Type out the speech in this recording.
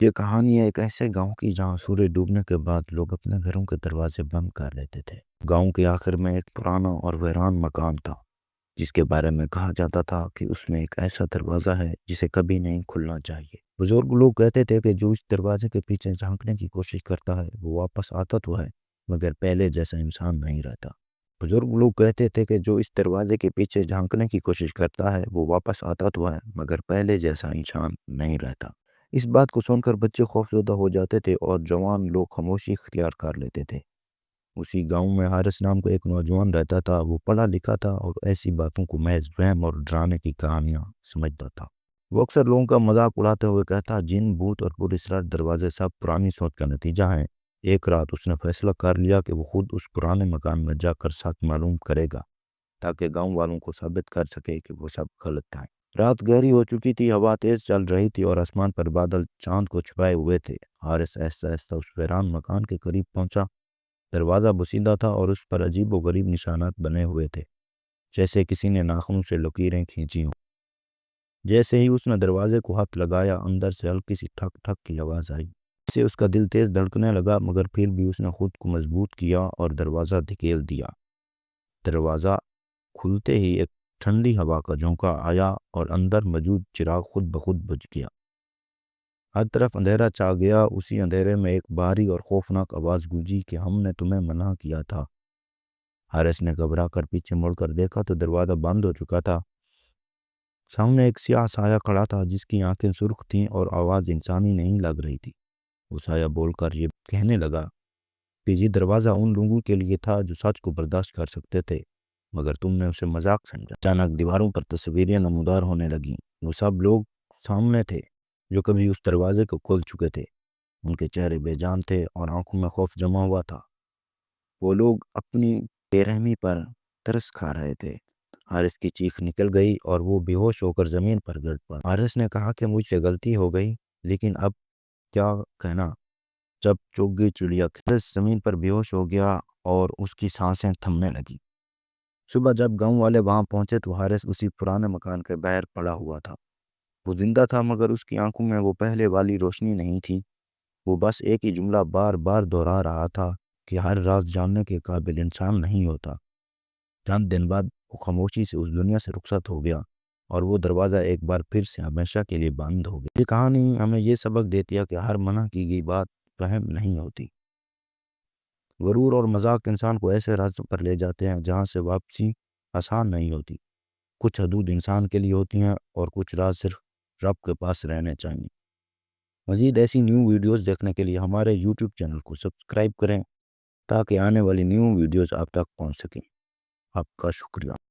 یہ کہانی ہے ایک ایسے گاؤں کی جہاں سورج ڈوبنے کے بعد لوگ اپنے گھروں کے دروازے بند کر لیتے تھے۔ گاؤں کے آخر میں ایک پرانا اور ویران مکان تھا جس کے بارے میں کہا جاتا تھا کہ اس میں ایک ایسا دروازہ ہے جسے کبھی نہیں کھلنا چاہیے۔ بزرگ لوگ کہتے تھے کہ جو اس دروازے کے پیچھے جھانکنے کی کوشش کرتا ہے وہ واپس آتا تو ہے مگر پہلے جیسا انسان نہیں رہتا۔ بزرگ لوگ کہتے تھے کہ جو اس دروازے کے پیچھے جھانکنے کی کوشش کرتا ہے وہ واپس آتا تو ہے مگر پہلے جیسا انسان نہیں رہتا۔ اس بات کو سن کر بچے خوفزدہ ہو جاتے تھے اور جوان لوگ خاموشی اختیار کر لیتے تھے۔ اسی گاؤں میں حارث نام کا ایک نوجوان رہتا تھا۔ وہ پڑھا لکھا تھا اور ایسی باتوں کو محض وہم اور ڈرانے کی کہانیاں سمجھتا تھا۔ وہ اکثر لوگوں کا مذاق اڑاتے ہوئے کہتا، جن بھوت اور پراسرار دروازے سب پرانی سوچ کا نتیجہ ہیں۔ ایک رات اس نے فیصلہ کر لیا کہ وہ خود اس پرانے مکان میں جا کر سچ معلوم کرے گا تاکہ گاؤں والوں کو ثابت کر سکے کہ وہ سب غلط تھا۔ رات گہری ہو چکی تھی، ہوا تیز چل رہی تھی اور آسمان پر بادل چاند کو چھپائے ہوئے تھے۔ حارث آہستہ آہستہ اس ویران مکان کے قریب پہنچا۔ دروازہ بوسیدہ تھا اور اس پر عجیب و غریب نشانات بنے ہوئے تھے جیسے کسی نے ناخنوں سے لکیریں کھینچی ہوں۔ جیسے ہی اس نے دروازے کو ہاتھ لگایا اندر سے ہلکی سی ٹھک ٹھک کی آواز آئی۔ اس سے اس کا دل تیز دھڑکنے لگا مگر پھر بھی اس نے خود کو مضبوط کیا اور دروازہ دھکیل دیا۔ دروازہ کھلتے ہی ایک ٹھنڈی ہوا کا جھونکا آیا اور اندر موجود چراغ خود بخود بجھ گیا۔ ہر طرف اندھیرا چھا گیا۔ اسی اندھیرے میں ایک بھاری اور خوفناک آواز گونجی کہ ہم نے تمہیں منع کیا تھا۔ حارث نے گھبرا کر پیچھے مڑ کر دیکھا تو دروازہ بند ہو چکا تھا۔ سامنے ایک سیاہ سایہ کھڑا تھا جس کی آنکھیں سرخ تھیں اور آواز انسانی نہیں لگ رہی تھی۔ وہ سایہ بول کر یہ کہنے لگا کہ یہ دروازہ ان لوگوں کے لیے تھا جو سچ کو برداشت کر سکتے تھے مگر تم نے اسے مذاق سمجھا۔ اچانک دیواروں پر تصویریں نمودار ہونے لگیں۔ وہ سب لوگ سامنے تھے جو کبھی اس دروازے کو کھول چکے تھے۔ ان کے چہرے بے جان تھے اور آنکھوں میں خوف جمع ہوا تھا۔ وہ لوگ اپنی بے رحمی پر ترس کھا رہے تھے۔ حارث کی چیخ نکل گئی اور وہ بے ہوش ہو کر زمین پر گر پڑا۔ حارث نے کہا کہ مجھ سے غلطی ہو گئی لیکن اب کیا کہنا۔ جب چگ گئی چڑیا، حارث زمین پر بے ہوش ہو گیا اور اس کی سانسیں تھمنے لگی۔ صبح جب گاؤں والے وہاں پہنچے تو حارث اسی پرانے مکان کے باہر پڑا ہوا تھا۔ وہ زندہ تھا مگر اس کی آنکھوں میں وہ پہلے والی روشنی نہیں تھی۔ وہ بس ایک ہی جملہ بار بار دہرا رہا تھا کہ ہر راز جاننے کے قابل انسان نہیں ہوتا۔ چند دن بعد وہ خاموشی سے اس دنیا سے رخصت ہو گیا اور وہ دروازہ ایک بار پھر سے ہمیشہ کے لیے بند ہو گیا۔ یہ کہانی ہمیں یہ سبق دیتی ہے کہ ہر منع کی گئی بات فہم نہیں ہوتی۔ غرور اور مذاق انسان کو ایسے راستوں پر لے جاتے ہیں جہاں سے واپسی آسان نہیں ہوتی۔ کچھ حدود انسان کے لیے ہوتی ہیں اور کچھ راز صرف رب کے پاس رہنے چاہیے۔ مزید ایسی نیو ویڈیوز دیکھنے کے لیے ہمارے یوٹیوب چینل کو سبسکرائب کریں تاکہ آنے والی نیو ویڈیوز آپ تک پہنچ سکیں۔ آپ کا شکریہ۔